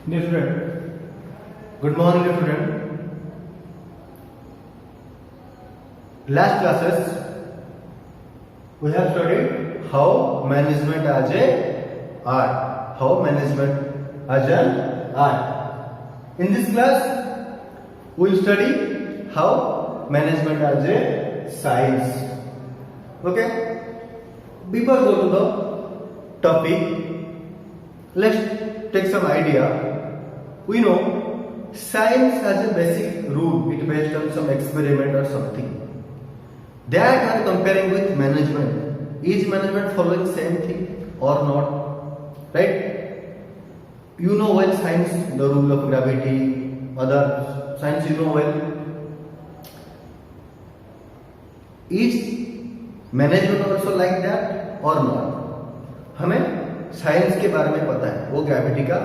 Dear student, good morning, dear student. Last classes we have studied how management as a art. How management as an art. In this class, we will study how management as a science. Okay. Before go to the topic, let's take some idea. We know science has a basic rule. It based on some experiment or something. That are comparing with management. Is management following same thing or not? Right? You know well science, the rule of gravity, other science you know well. Is management also like that or not? हमें science के बारे में पता है, वो gravity का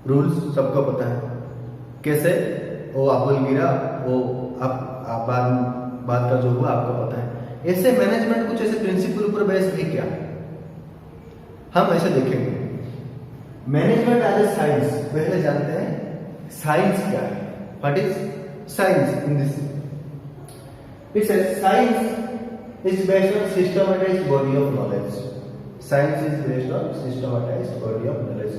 rules सबको पता है. कैसे वो एप्पल गिरा, वो आप बात का जो हुआ आपको पता है. ऐसे मैनेजमेंट कुछ ऐसे प्रिंसिपल ऊपर बेस है क्या? हम ऐसे देखेंगे. मैनेजमेंट एज ए साइंस पहले जानते हैं साइंस क्या है. What is science in this? It's a science is based on systematic body of knowledge. Science is based on systematic body of knowledge.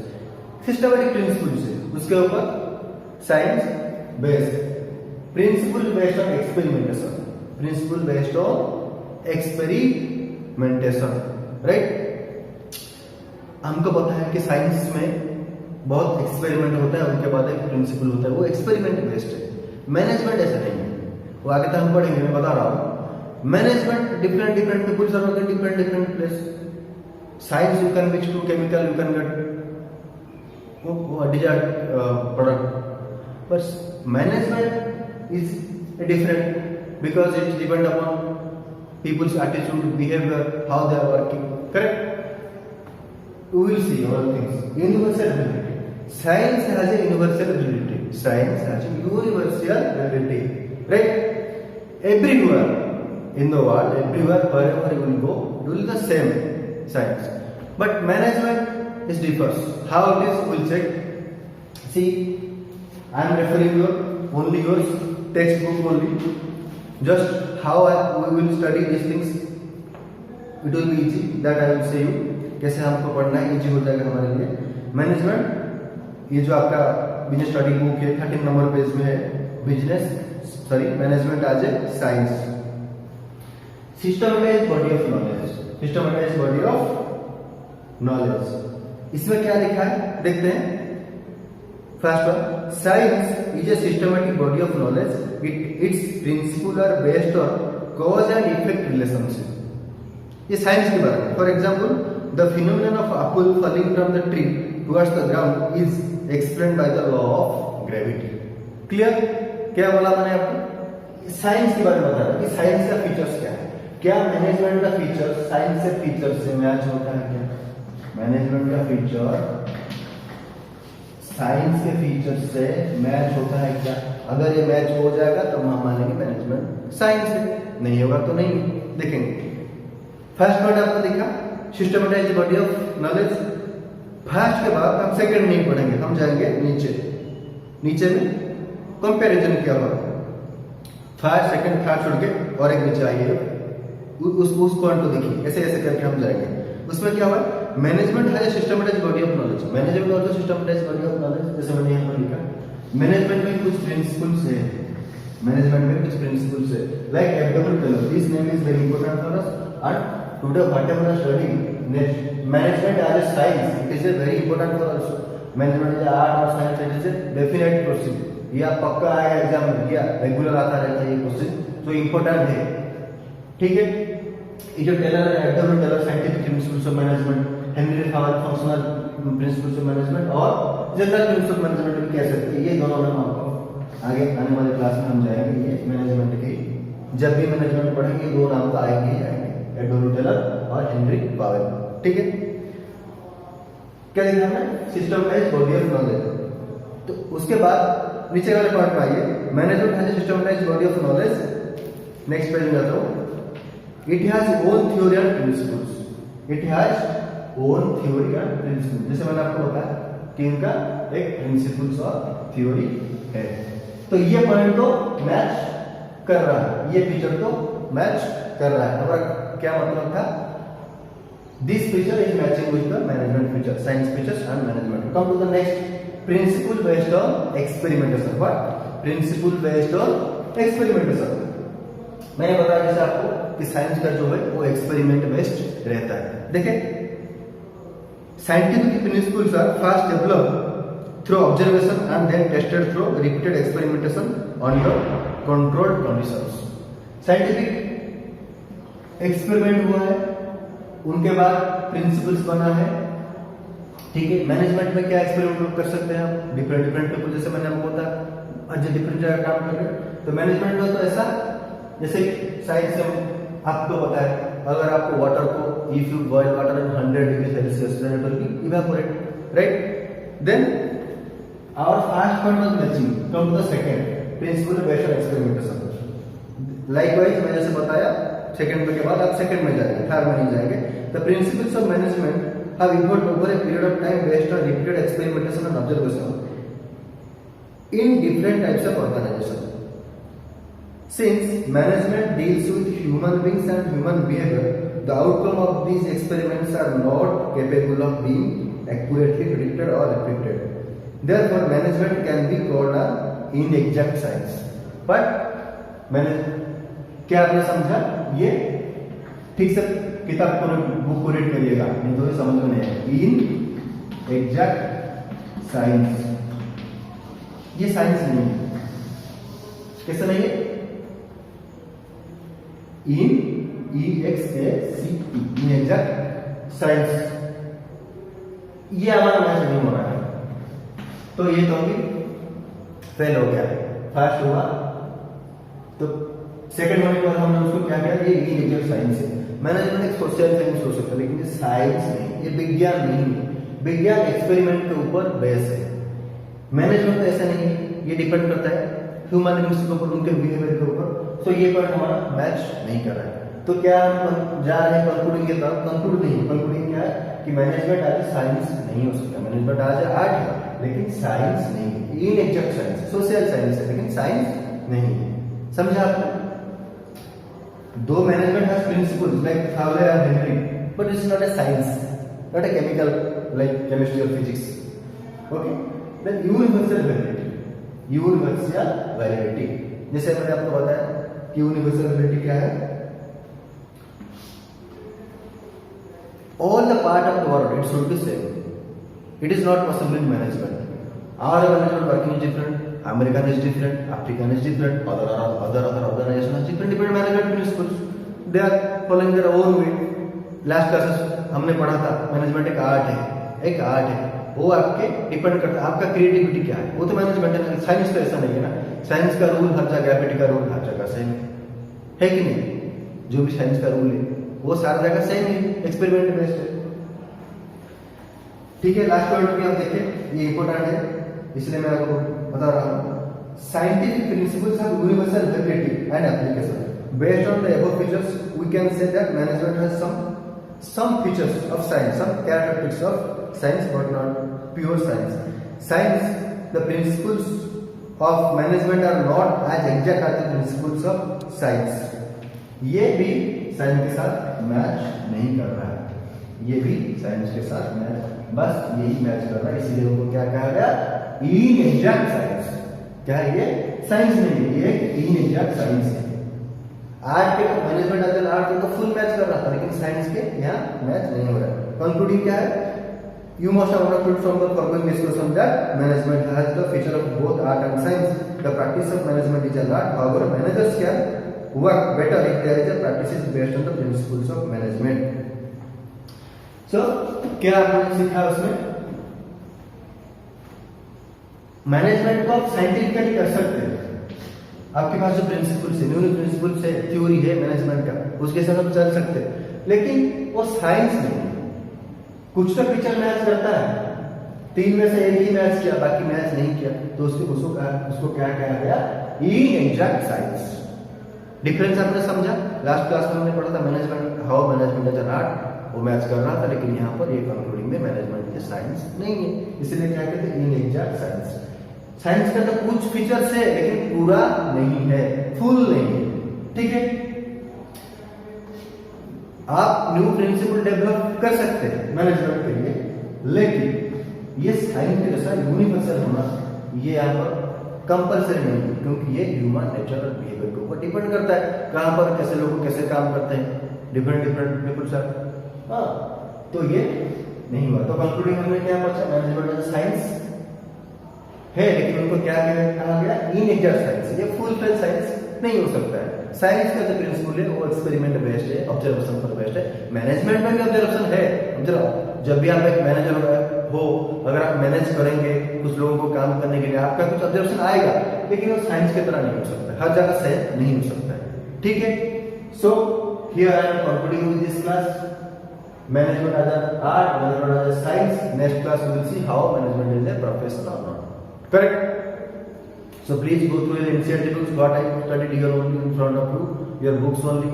Systematic principle से उसके ऊपर science based. Principle based on experimentation. Principle based on experimentation. Right? हमको पता है कि science में बहुत experiment होता है, उनके बाद एक प्रिंसिपल होता है, वो एक्सपेरिमेंट बेस्ड है. मैनेजमेंट ऐसा नहीं है, वो आगे तक हम पढ़ेंगे. मैं बता रहा हूं management different peoples are working different place. Science you can mix two chemical, you can get desired product, but management is different because it depends upon people's attitude, behavior, how they are working. Correct? We will see all things. Universal ability. Science has a universal ability. Science has a universal ability. Right? Everywhere in the world, everywhere, wherever you will go, you will the same science. But management is differs. How it is, we'll check. See, I am referring your textbook only. Just how we will study these things. It will be easy. That I will say you. कैसे हमको पढ़ना है, easy हो जाएगा हमारे लिए. Management, ये जो आपका बिजनेस स्टडी बुक है 13 नंबर पेज में है. Management as a science. Systematic body of knowledge. Systematic body of knowledge. इसमें क्या लिखा है देखते हैं. First one, science is a systematic body of knowledge. Its principles are based on cause and effect relationship. ये science के बारे में. For example, the phenomenon of apple falling from the tree towards the ground is explained by the law of gravity. Clear? क्या बोला मैंने आपको? Science के बारे में बता रहा कि साइंस का फीचर्स क्या है. क्या मैनेजमेंट का फीचर साइंस से फीचर से मैच होता है क्या? मैनेजमेंट का फीचर साइंस के फीचर से मैच होता है क्या? अगर ये मैच हो जाएगा तो हम मानेंगे मैनेजमेंट साइंस है. नहीं होगा तो नहीं. देखेंगे. फर्स्ट वर्ड आपको दिखा systematic body of knowledge. First के बाद हम सेकंड नहीं पढ़ेंगे, हम जाएंगे नीचे में कंपैरिजन क्या होगा. फर्स्ट सेकंड थर्ड छोड़ के और एक नीचे आइए, उस पॉइंट को देखिए. ऐसे ऐसे करके हम जाएंगे. उसमें क्या हुआ? मैनेजमेंट है systematic body of knowledge. Management और सिस्टमैटिक बॉडी ऑफ नॉलेज. जैसे मैंने यहाँ पर लिखा मैनेजमेंट में कुछ प्रिंसिपल्स है. मैनेजमेंट में कुछ प्रिंसिपल्स है. Like abdomen Taylor, this name is very important for us. And today whatever are studying management as a science, it is a very important for us. Management is art और science, it is a definite question. ये पक्का आएगा exam में, या regular आता रहता है ये क्वेश्चन, तो इंपॉर्टेंट है. ठीक है? ये जो टेलर है एब्डोमेन Taylor scientific principles of management, Henry Fayol functional principles of management और जनरल प्रिंसिपल ऑफ मैनेजमेंट भी कह सकते हैं. ये दोनों में आपको आगे आने वाले क्लास में हम जाएंगे. ये मैनेजमेंट के जब भी मैनेजमेंट पढ़ेंगे दो नाम तो आएंगे ही आएंगे, एब्डोमेन टेलर और हेनरी फावर. ठीक है? क्या लिखा है? Systematic body of knowledge. तो उसके बाद नीचे वाले पॉइंट में आइए. Management has a systematic body of knowledge. Next page में जाता हूं. It has own theory and principles. It has own theory and principles. जैसे मैंने आपको बताया कि इनका एक प्रिंसिपल्स और थ्योरी है। तो ये पॉइंट तो मैच कर रहा है, ये फीचर तो मैच कर रहा है। हमारा क्या मतलब था, this feature is matching with the management feature, science features and management. Come to the next, principle based on experimentation. What? Principle based on experimentation. मैंने बताया जैसे आपको कि साइंस का जो है वो एक्सपेरिमेंट बेस्ड रहता है। देखिए, scientific principles are first developed through observation and then tested through repeated experimentation under controlled conditions। Scientific experiment हुआ है, उनके बाद प्रिंसिपल्स बना है। ठीक है, मैनेजमेंट में क्या एक्सपेरिमेंट कर सकते हैं हम, डिफरेंट पीपल, जैसे मैंने आपको बताया आज डिफरेंट जगह काम कर रहे हैं। तो मैनेजमेंट में तो ऐसा, जैसे साइंस में आपको पता है, अगर आपको वाटर को if you boil water in 100 degree Celsius then it will be evaporate, right? Then our first point was matching, come to the second principle based on experimentation। likewise मैं जैसे बताया सेकंड के बाद आप सेकंड में जाएंगे, third में नहीं जाएंगे। the principles of management have evolved over a period of time based on repeated experimentation and observation in different types of organization। since management deals with human beings and human behavior, the outcome of these experiments are not capable of being accurately predicted or repeated। Therefore, management can be called an inexact science। But मैंने क्या आपने समझा, ये ठीक से किताब को book को रीड करिएगा, नहीं तो ये समझ में नहीं आएगा। इनएग्जैक्ट साइंस, ये साइंस नहीं है। कैसे नहीं है? इनएग्जैक्ट साइंस, ये हमारा मैच नहीं हो रहा है। तो ये तो भी फेल हो गया। फर्स्ट हुआ तो सेकंड होने के बाद हमने उसको क्या किया, ये इनएग्जैक्ट साइंस है। मैनेजमेंट एक सोशल साइंस हो सकता है, लेकिन ये साइंस नहीं, ये विज्ञान नहीं है। विज्ञान एक्सपेरिमेंट के ऊपर बेस है, मैनेजमेंट ऐसा नहीं है, ये डिपेंड करता है ह्यूमन बीइंग्स के ऊपर, उनके बिहेवियर के ऊपर। तो ये पॉइंट हमारा मैच नहीं कर रहा है। तो क्या हम जा रहे हैं कंक्लूडिंग के तरफ? कंक्लूड नहीं, कंक्लूडिंग क्या है कि मैनेजमेंट आज साइंस नहीं हो सकता। मैनेजमेंट आज आर्ट है, लेकिन साइंस नहीं है। इनएग्जैक्ट साइंस, सोशल साइंस है, लेकिन साइंस नहीं है। समझा आपने? दो management has principles like Fayol and Henry, but it's not a science, not a chemical like chemistry और physics. Okay, then universal validity, universal validity, जैसे मैंने आपको बताया कि यूनिवर्सल वैलिडिटी क्या है? all the part of the world it should be same। it is not possible in management। our management working is different, American is different, African is different, other organization has different management principles, they are following their own way। Last classes हमने पढ़ा था management एक art है, एक art है, वो आपके depend करता है आपका क्रिएटिविटी क्या है, वो तो मैनेजमेंट है। साइंस तो ऐसा नहीं है ना, साइंस का रूल हर जगह, ग्रेविटी का रूल हर जगह सेम है कि नहीं? जो भी साइंस का रूल है वो सारी जगह सेम है, एक्सपेरिमेंट बेस्ड है। ठीक है, लास्ट पॉइंट भी आप देखें, ये इंपॉर्टेंट है इसलिए मैं आपको बता रहा हूं। Scientific principles of universal validity and application based on the above features we can say that management has some features of science, some characteristics of science, but not pure science। Science, the principles of management are not as exact as the principles of science। ये भी science के साथ match नहीं कर रहा है, ये भी साइंस के साथ मैच, बस यही मैच कर रहा है, इसीलिए उनको क्या कहा गया? इनएग्जैक्ट साइंस। क्या है ये? साइंस नहीं है, ये इनएग्जैक्ट साइंस है। आर्ट के मैनेजमेंट अगर आर्ट तो फुल मैच कर रहा था, लेकिन साइंस के यहाँ मैच नहीं हो रहा है। कंक्लूडिंग क्या है? You must have understood from the foregoing discussion that management has the feature of both art and science। The practice of management is an art, however managers can work better if there is a practice based on the principles of management। So क्या आपने सीखा उसमें? Management को आप scientifically कर सकते हैं, आपके पास जो प्रिंसिपल्स है, न्यूटन प्रिंसिपल्स है, थ्योरी है मैनेजमेंट का, उसके साथ आप चल सकते हैं, लेकिन वो साइंस नहीं है। कुछ तो पिक्चर मैच करता है, 3 में से एक ही मैच किया, बाकी मैच नहीं किया, तो उसको क्या कहा गया? इनएग्जैक्ट साइंस। डिफरेंस आपने समझा? लास्ट क्लास में हमने पढ़ा था management how management as an art वो मैच कर रहा था, लेकिन यहाँ पर ये कंक्लूडिंग में मैनेजमेंट के साइंस नहीं है, इसलिए क्या कहते हैं इनएग्जैक्ट साइंस। साइंस का तो कुछ फीचर्स है लेकिन पूरा नहीं है, फुल नहीं है, ठीक है। आप न्यू प्रिंसिपल डेवलप कर सकते हैं मैनेजमेंट के लिए, लेकिन ये साइंस के जैसा यूनिवर्सल होना ये यहाँ पर कंपल्सरी नहीं है, क्योंकि ये ह्यूमन नेचर और बिहेवियर के ऊपर डिपेंड करता है, कहां पर कैसे लोग कैसे काम करते हैं, डिफरेंट डिफरेंट पीपल्स आर। हाँ, तो ये नहीं हुआ। तो कंक्लूडिंग हमने क्या पढ़ा, मैनेजमेंट साइंस है लेकिन उनको क्या कहा गया, इनएग्जैक्ट साइंस, ये फुल फ्लेज साइंस नहीं हो सकता है। साइंस का जो प्रिंसिपल है वो एक्सपेरिमेंट बेस्ड है, ऑब्जर्वेशन पर बेस्ड है। मैनेजमेंट में भी ऑब्जर्वेशन है। जब भी आप एक मैनेजर हो, अगर आप मैनेज करेंगे कुछ लोगों को काम करने के लिए, आपका कुछ ऑब्जर्वेशन आएगा, लेकिन वो साइंस की तरह नहीं हो सकता, हर जगह से नहीं हो सकता है, ठीक है। So here I am concluding with this class, management as an art, management as a science. Next class we will see how management is a profession और not, correct? So please go through the NCERT books what I studied here only in front of you, your books only,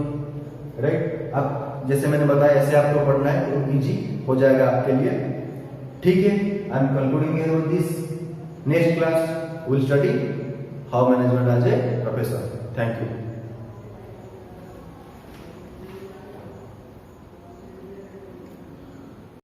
right? अब जैसे मैंने बताया ऐसे आपको पढ़ना है तो इजी हो जाएगा आपके लिए, ठीक है। I am concluding here with this, next class will study how management as a professor. Thank you.